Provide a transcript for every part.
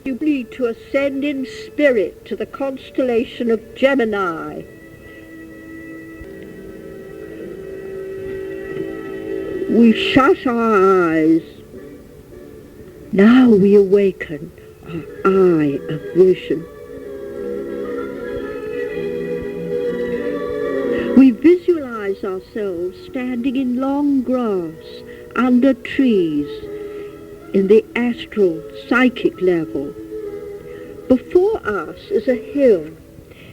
You need to ascend in spirit to the constellation of Gemini. We shut our eyes. Now we awaken our eye of vision. We visualize ourselves standing in long grass under trees in the astral psychic level. Before us is a hill,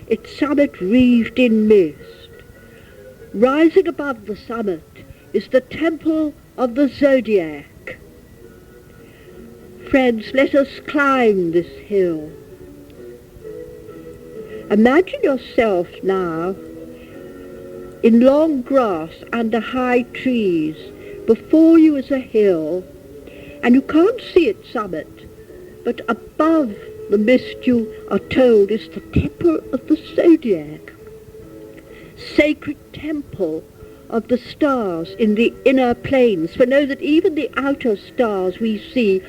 its summit wreathed in mist. Rising above the summit is the temple of the Zodiac. Friends, let us climb this hill. Imagine yourself now in long grass under high trees. Before you is a hill, and you can't see its summit, but above the mist, you are told, is the temple of the Zodiac, sacred temple of the stars in the inner planes. For know that even the outer stars we see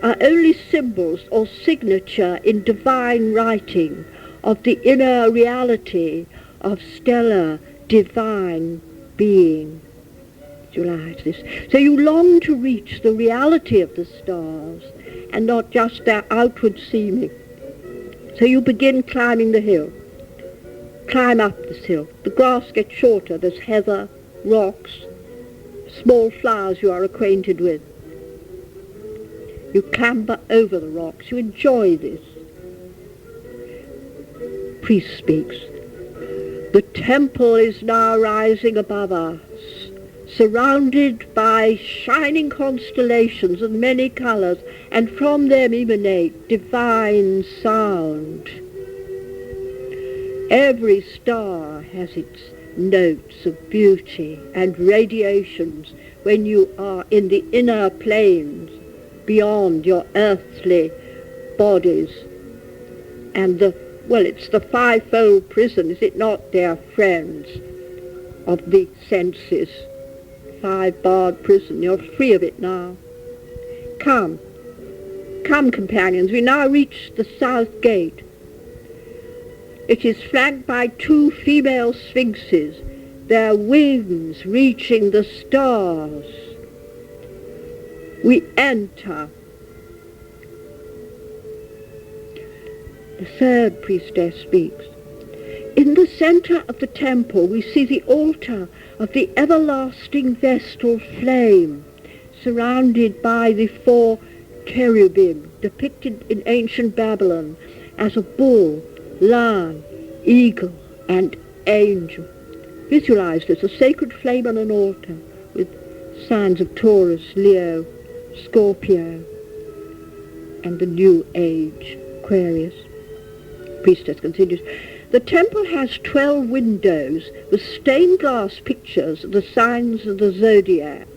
are only symbols or signature in divine writing of the inner reality of stellar divine being. Visualize this. So you long to reach the reality of the stars and not just their outward seeming. So you begin climbing the hill. Climb up this hill. The grass gets shorter. There's heather, rocks, small flowers you are acquainted with. You clamber over the rocks. You enjoy this. Priest speaks. The temple is now rising above us, surrounded by shining constellations of many colors, and from them emanate divine sound. Every star has its notes of beauty and radiations when you are in the inner planes beyond your earthly bodies. And it's the fivefold prison, is it not, dear friends, of the senses? 5-barred prison. You're free of it now. Come, companions, we now reach the south gate. It is flanked by 2 female sphinxes, their wings reaching the stars. We enter. The third priestess speaks. In the center of the temple we see the altar of the everlasting Vestal flame, surrounded by the 4 Kerubim, depicted in ancient Babylon as a bull, lion, eagle, and angel. Visualize this, a sacred flame on an altar with signs of Taurus, Leo, Scorpio, and the New Age, Aquarius. Priestess continues. The temple has 12 windows with stained glass pictures of the signs of the Zodiac.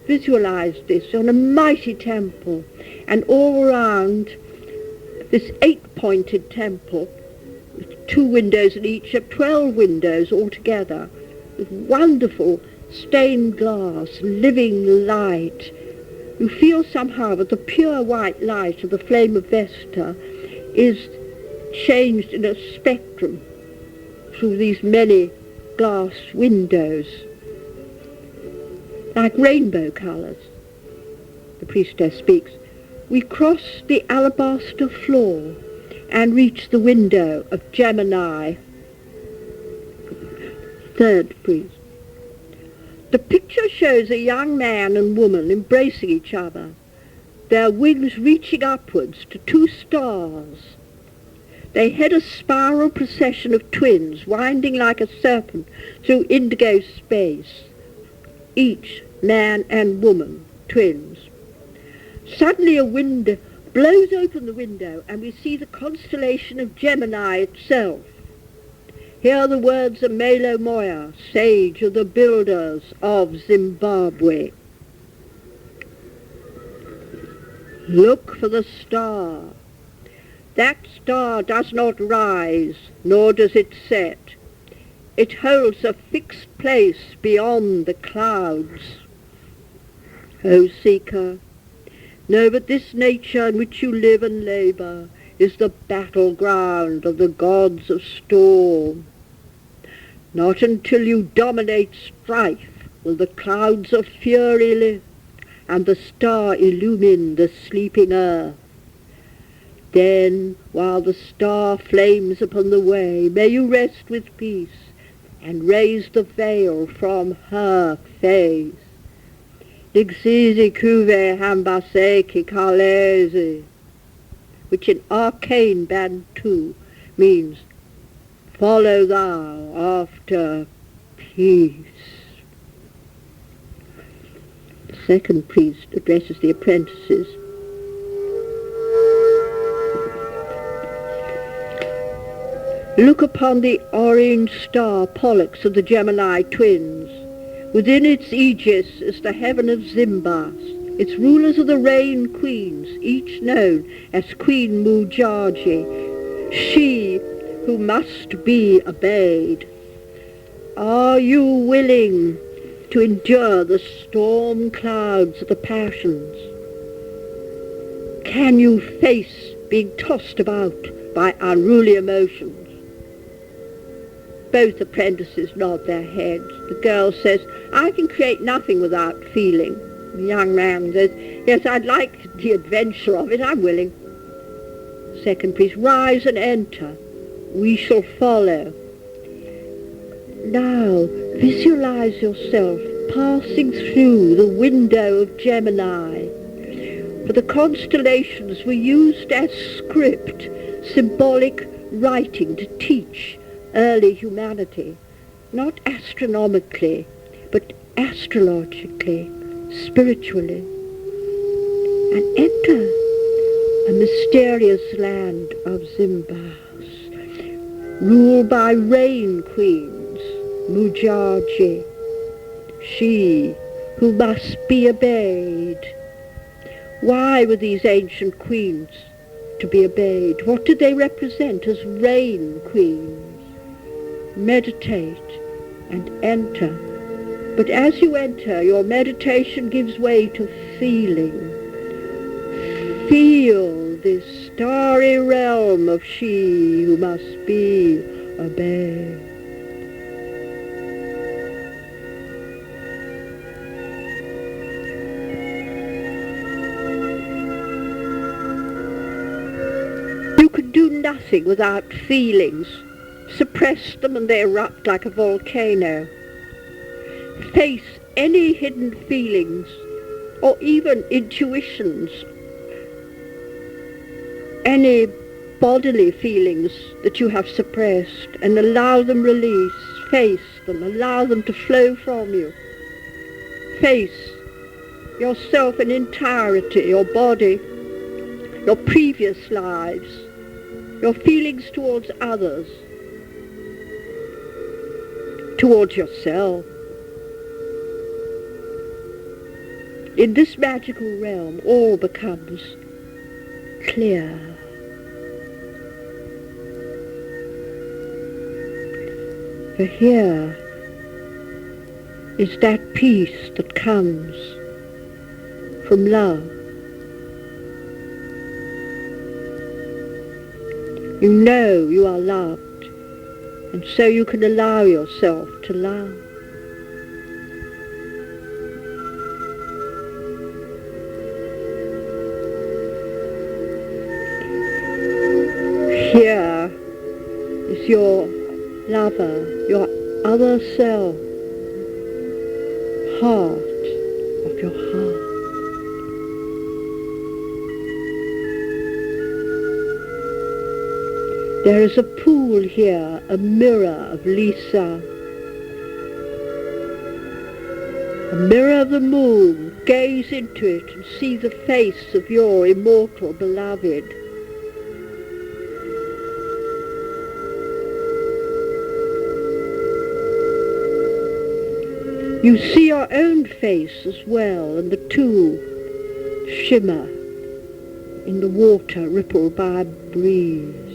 Visualize this on a mighty temple, and all around this 8-pointed temple, with 2 windows in each, of 12 windows altogether, with wonderful stained glass, living light. You feel somehow that the pure white light of the flame of Vesta is changed in a spectrum through these many glass windows, like rainbow colours. The priestess speaks. We cross the alabaster floor and reach the window of Gemini. Third priest. The picture shows a young man and woman embracing each other, their wings reaching upwards to 2 stars. They head a spiral procession of twins, winding like a serpent through indigo space, each man and woman, twins. Suddenly a wind blows open the window, and we see the constellation of Gemini itself. Here are the words of Melo Moya, sage of the builders of Zimbabwe. Look for the star. That star does not rise, nor does it set. It holds a fixed place beyond the clouds. O seeker, No, but this nature in which you live and labour is the battleground of the gods of storm. Not until you dominate strife will the clouds of fury lift, and the star illumine the sleeping earth. Then, while the star flames upon the way, may you rest with peace, and raise the veil from her face. Lixisi cuve hambaseki kalezi, which in arcane Bantu means, follow thou after peace. The second priest addresses the apprentices. Look upon the orange star Pollux of the Gemini twins. Within its aegis is the heaven of Zimbas. Its rulers are the rain queens, each known as Queen Mujaji, she who must be obeyed. Are you willing to endure the storm clouds of the passions? Can you face being tossed about by unruly emotions? Both apprentices nod their heads. The girl says, I can create nothing without feeling. The young man says, yes, I'd like the adventure of it, I'm willing. Second priest, rise and enter. We shall follow. Now, visualize yourself passing through the window of Gemini. For the constellations were used as script, symbolic writing to teach early humanity, not astronomically, but astrologically, spiritually. And enter a mysterious land of Zimbas, ruled by rain queens, Mujaji, she who must be obeyed. Why were these ancient queens to be obeyed? What did they represent as rain queens? Meditate and enter. But as you enter, your meditation gives way to feeling. Feel this starry realm of she who must be obeyed. You can do nothing without feelings. Suppress them and they erupt like a volcano. Face any hidden feelings or even intuitions, any bodily feelings that you have suppressed, and allow them release. Face them, allow them to flow from you. Face yourself in entirety, your body, your previous lives, your feelings towards others, towards yourself. In this magical realm, all becomes clear. For here is that peace that comes from love. You know you are loved, and so you can allow yourself to love. Here is your lover, your other self, heart of your heart. There is a pool here, a mirror of Lisa, a mirror of the moon. Gaze into it and see the face of your immortal beloved. You see your own face as well, and the two shimmer in the water rippled by a breeze.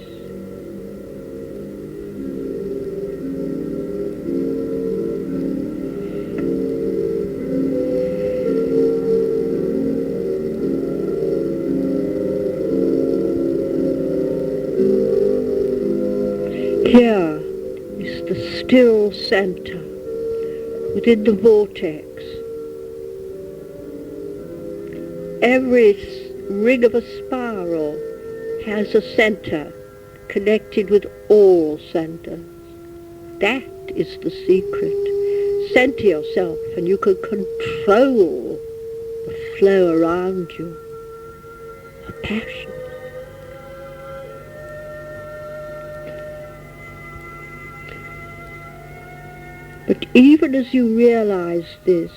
still center within the vortex. Every ring of a spiral has a center connected with all centers. That is the secret. Center yourself and you can control the flow around you. A passion. But even as you realize this,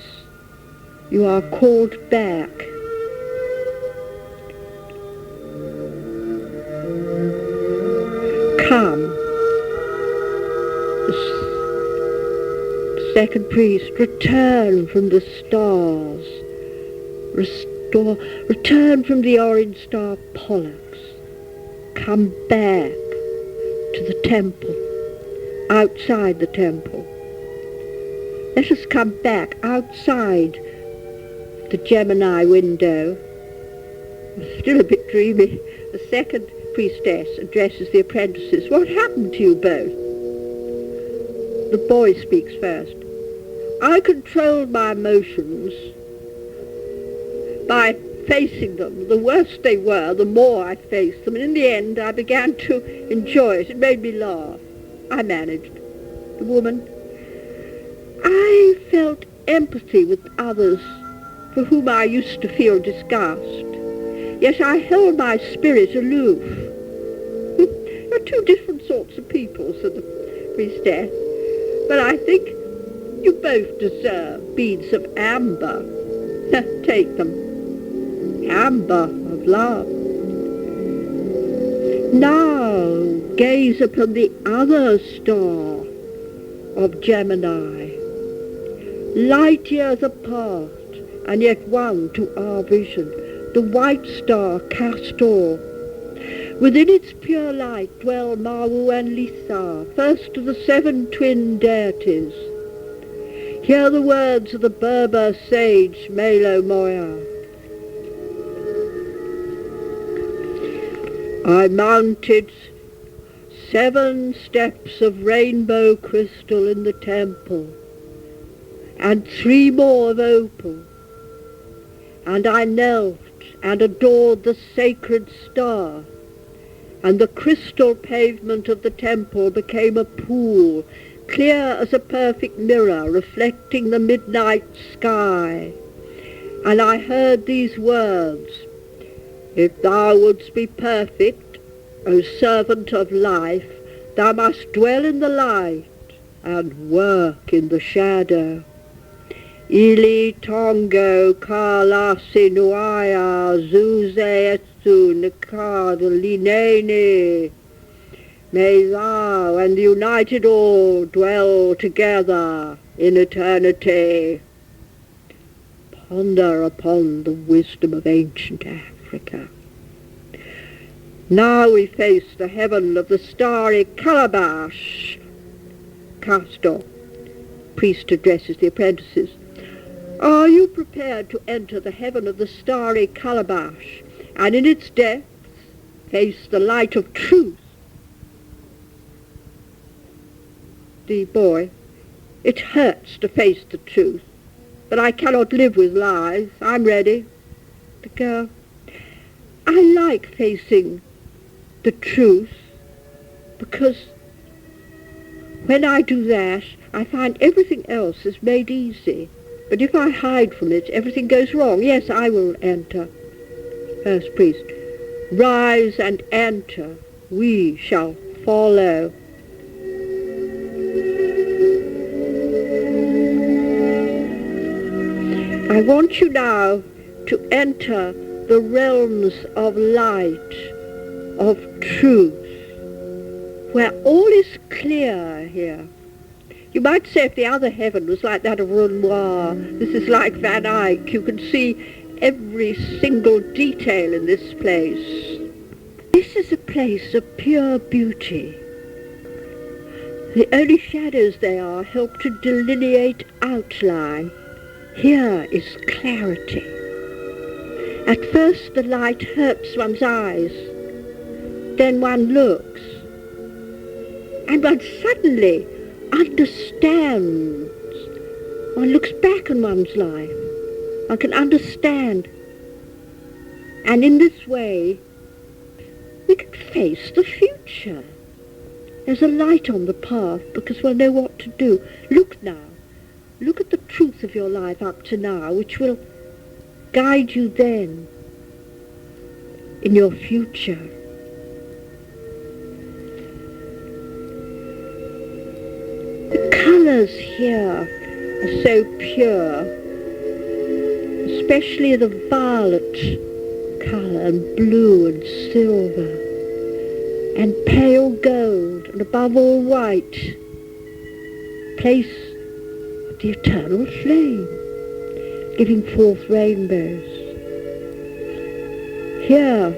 you are called back. Come. The second priest, return from the stars. Return from the orange star Pollux. Come back to the temple, outside the temple. Let us come back outside the Gemini window. I'm still a bit dreamy. The second priestess addresses the apprentices. What happened to you both? The boy speaks first. I controlled my emotions by facing them. The worse they were, the more I faced them. And in the end, I began to enjoy it. It made me laugh. I managed. The woman, I felt empathy with others for whom I used to feel disgust. Yet I held my spirit aloof. You're two different sorts of people, said the priestess. But I think you both deserve beads of amber. Take them. Amber of love. Now gaze upon the other star of Gemini. Light years apart, and yet one to our vision, the white star Castor. Within its pure light dwell Mawu and Lisa, first of the 7 twin deities. Hear the words of the Berber sage Melo Moya. I mounted 7 steps of rainbow crystal in the temple, and 3 more of opal, and I knelt and adored the sacred star, and the crystal pavement of the temple became a pool, clear as a perfect mirror, reflecting the midnight sky. And I heard these words, if thou wouldst be perfect, O servant of life, thou must dwell in the light and work in the shadow. Ili tongo kala sinuaya zuze etsu nikad linene. May thou and the united all dwell together in eternity. Ponder upon the wisdom of ancient Africa. Now we face the heaven of the starry calabash. Castor. Priest addresses the apprentices. Are you prepared to enter the heaven of the starry calabash, and in its depths face the light of truth? The boy, it hurts to face the truth, but I cannot live with lies. I'm ready. The girl, I like facing the truth, because when I do that, I find everything else is made easy. But if I hide from it, everything goes wrong. Yes, I will enter. First priest, rise and enter. We shall follow. I want you now to enter the realms of light, of truth, where all is clear here. You might say if the other heaven was like that of Renoir, this is like Van Eyck. You can see every single detail in this place. This is a place of pure beauty. The only shadows they are help to delineate outline. Here is clarity. At first the light hurts one's eyes. Then one looks, and one suddenly understands. One looks back on one's life. One can understand. And in this way, we can face the future. There's a light on the path because we'll know what to do. Look now. Look at the truth of your life up to now, which will guide you then in your future. The colours here are so pure, especially the violet colour and blue and silver and pale gold and above all white, place of the eternal flame, giving forth rainbows. Here,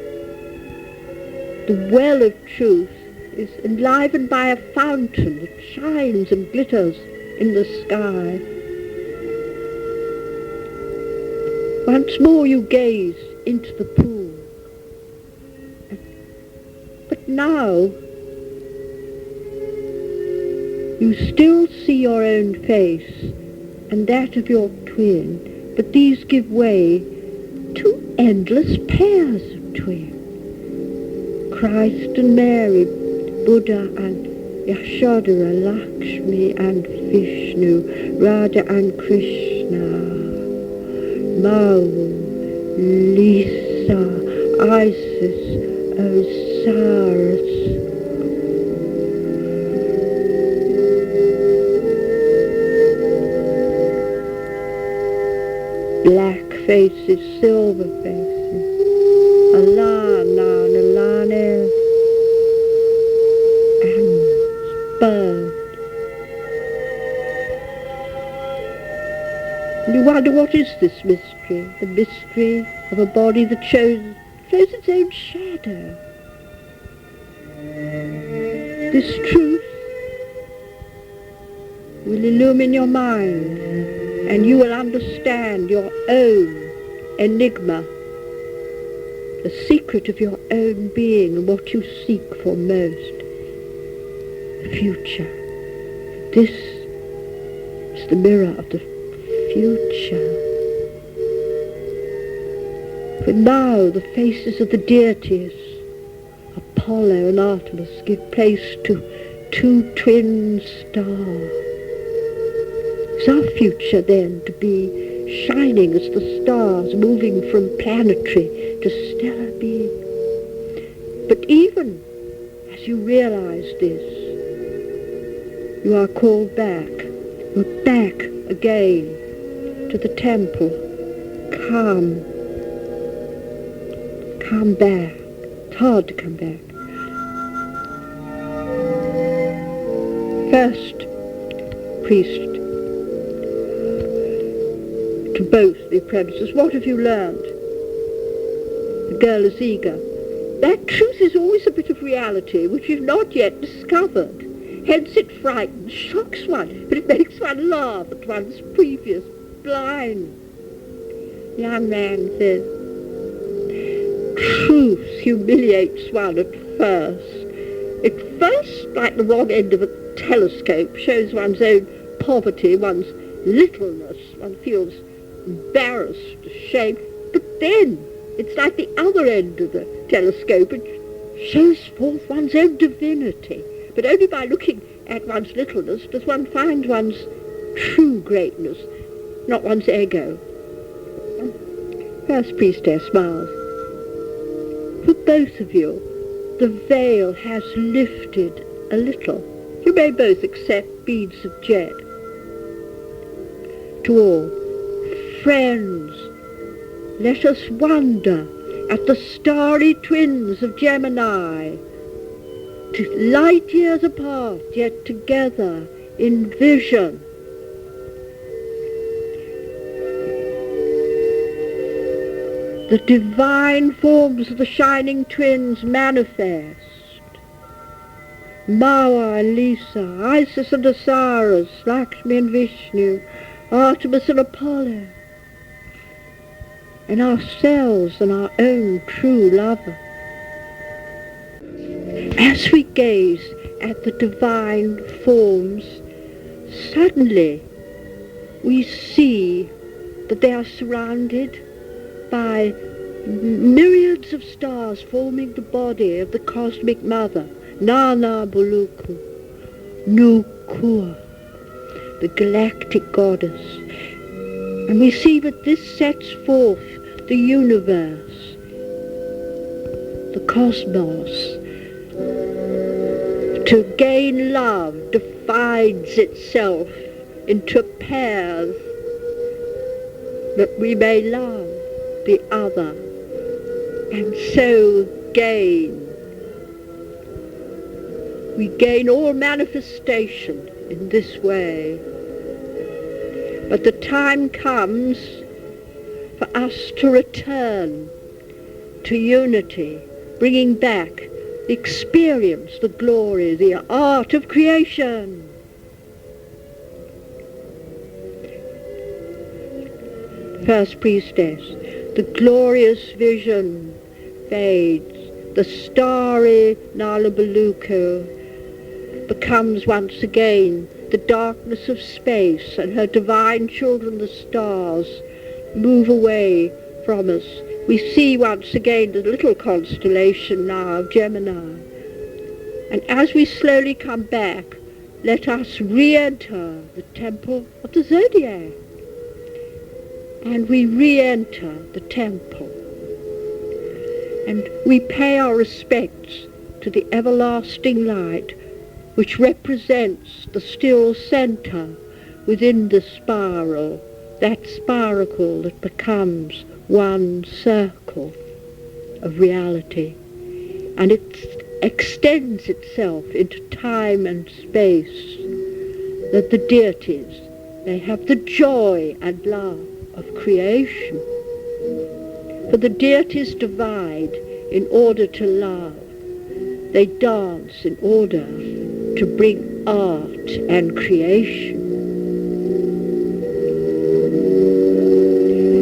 the well of truth is enlivened by a fountain that shines and glitters in the sky. Once more you gaze into the pool. But now you still see your own face and that of your twin, but these give way to endless pairs of twins. Christ and Mary, Buddha and Yashodhara, Lakshmi and Vishnu, Radha and Krishna, Mao, Lisa, Isis, Osiris. Black faces, silver faces, Alana and Alane, and bird. And you wonder, what is this mystery? The mystery of a body that shows its own shadow. This truth will illumine your mind, and you will understand your own enigma, the secret of your own being and what you seek for most, the future. This is the mirror of the future. For now the faces of the deities, Apollo and Artemis, give place to two twin stars. Is our future then to be shining as the stars, moving from planetary to stellar being? But even as you realize this, you are called back. You're back again to the temple. Come back. It's hard to come back. First priest to both the apprentices, what have you learned? The girl is eager. That truth is always a bit of reality which you've not yet discovered. Hence it frightens, shocks one, but it makes one laugh at one's previous blind. The young man says, truth humiliates one at first. At first, like the wrong end of a telescope, shows one's own poverty, one's littleness. One feels embarrassed, ashamed. But then, it's like the other end of the telescope. It shows forth one's own divinity. But only by looking at one's littleness does one find one's true greatness, not one's ego. First priestess smiles. For both of you, the veil has lifted a little. You may both accept beads of jet. To all, friends, let us wonder at the starry twins of Gemini, light years apart, yet together in vision. The divine forms of the shining twins manifest. Mawa and Lisa, Isis and Osiris, Lakshmi and Vishnu, Artemis and Apollo, and ourselves and our own true lover. As we gaze at the divine forms, Suddenly we see that they are surrounded by myriads of stars forming the body of the cosmic mother, Nana Buluku, Nukua, the galactic goddess. And we see that this sets forth the universe, the cosmos. To gain love divides itself into pairs that we may love the other and so gain. We gain all manifestation in this way. But the time comes for us to return to unity, bringing back the experience, the glory, the art of creation. First priestess, the glorious vision fades. The starry Nalabaluku becomes once again the darkness of space, and her divine children, the stars, move away from us. We see once again the little constellation now of Gemini. And as we slowly come back, let us re-enter the temple of the Zodiac. And we re-enter the temple. And we pay our respects to the everlasting light, which represents the still center within the spiral, that spiracle that becomes one circle of reality. And it extends itself into time and space, that the deities may have the joy and love of creation. For the deities divide in order to love. They dance in order to bring art and creation.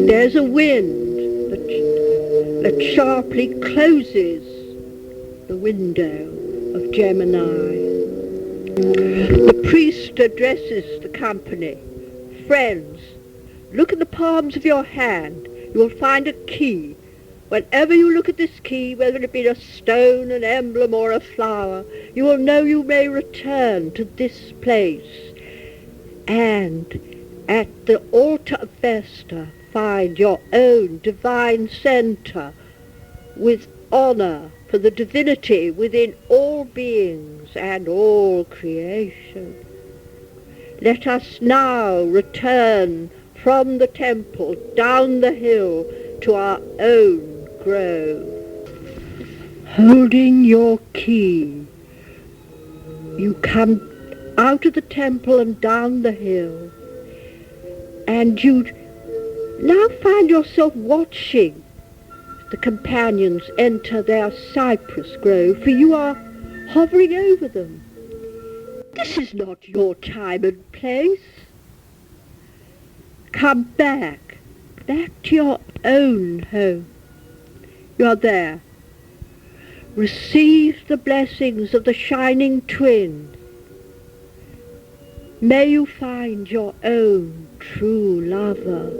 There's a wind that sharply closes the window of Gemini. The priest addresses the company. Friends, look at the palms of your hand. You will find a key. Whenever you look at this key, whether it be a stone, an emblem, or a flower, you will know you may return to this place. And at the altar of Vestal, find your own divine center with honor for the divinity within all beings and all creation. Let us now return from the temple down the hill to our own grove. Holding your key, you come out of the temple and down the hill, and you now find yourself watching the companions enter their cypress grove, for you are hovering over them. This is not your time and place. Come back to your own home. You are there. Receive the blessings of the shining twin. May you find your own true lover.